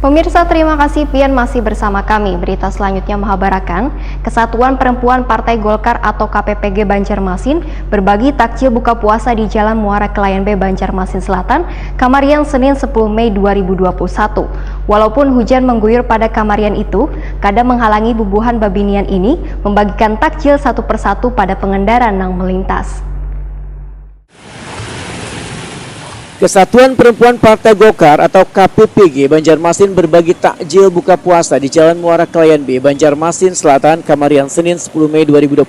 Pemirsa, terima kasih Pian masih bersama kami. Berita selanjutnya mengabarkan, Kesatuan Perempuan Partai Golkar atau KPPG Banjarmasin berbagi takjil buka puasa di Jalan Muara Kelayan B, Banjarmasin Selatan, Kamarian, Senin 10 Mei 2021. Walaupun hujan mengguyur pada Kamarian itu, kadang menghalangi bubuhan babinian ini membagikan takjil satu persatu pada pengendara yang melintas. Kesatuan Perempuan Partai Golkar atau KPPG Banjarmasin berbagi takjil buka puasa di Jalan Muara Kelayan B, Banjarmasin Selatan, Kamarian, Senin 10 Mei 2021.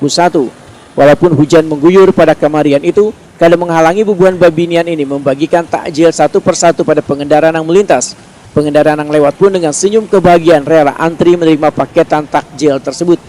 Walaupun hujan mengguyur pada Kamarian itu, kadang menghalangi bubuhan babinian ini membagikan takjil satu persatu pada pengendara yang melintas. Pengendara yang lewat pun dengan senyum kebahagiaan rela antri menerima paketan takjil tersebut.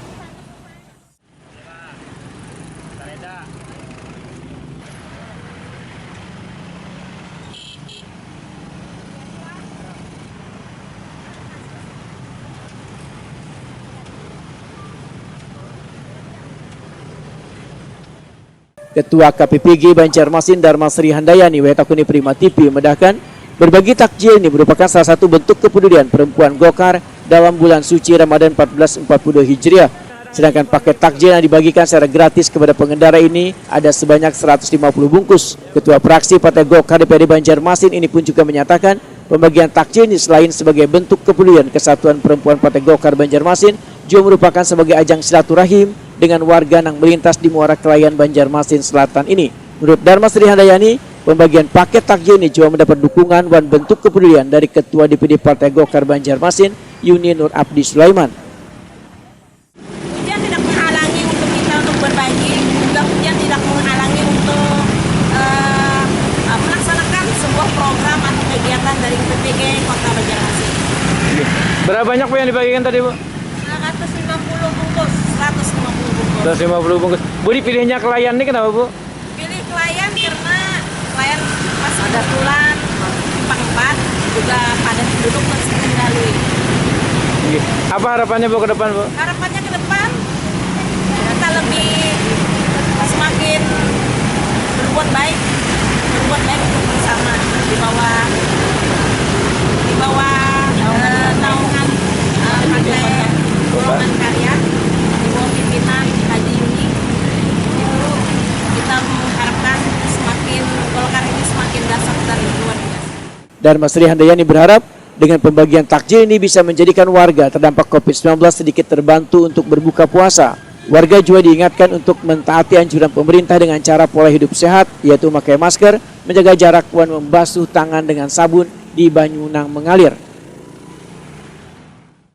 Ketua KPPG Banjarmasin Dharma Sri Handayani Wetakuni Prima TV medahkan berbagi takjil ini merupakan salah satu bentuk kepedulian perempuan Golkar dalam bulan suci Ramadan 1442 Hijriah. Sedangkan paket takjil yang dibagikan secara gratis kepada pengendara ini ada sebanyak 150 bungkus. Ketua Praksi Partai Golkar DPRD Banjarmasin ini pun juga menyatakan pembagian takjil ini selain sebagai bentuk kepedulian Kesatuan Perempuan Partai Golkar Banjarmasin juga merupakan sebagai ajang silaturahim dengan warga yang melintas di Muara Kelayan Banjarmasin Selatan ini. Menurut Dharma Sri Handayani, pembagian paket takjil ini juga mendapat dukungan dan bentuk kepedulian dari Ketua DPD Partai Golkar Banjarmasin, Yuni Nur Abdi Sulaiman. Hujan tidak menghalangi untuk kita untuk berbagi, juga hujan tidak menghalangi untuk melaksanakan sebuah program atau kegiatan dari KPPG Kota Banjarmasin. Berapa banyak Bu yang dibagikan tadi, Bu? 150 bungkus. 150 bungkus. Bu, dipilihnya Kelayan ini kenapa, Bu? Pilih Kelayan karena Kelayan pas ada bulan simpang 4 juga padat penduduk masih terkendali. Apa harapannya, Bu, ke depan, Bu? Harapannya ke depan kita lebih semakin berbuat baik untuk bersama di bawah naungan Partai Golongan Karya di bawah pimpinan Haji Yuni. Itu kita mengharapkan semakin Golkar ini semakin dasar dan luar biasa. Dharma Sri Handayani berharap dengan pembagian takjil ini bisa menjadikan warga terdampak COVID-19 sedikit terbantu untuk berbuka puasa. Warga juga diingatkan untuk mentaati anjuran pemerintah dengan cara pola hidup sehat, yaitu memakai masker, menjaga jarak, dan membasuh tangan dengan sabun di banyu nang mengalir.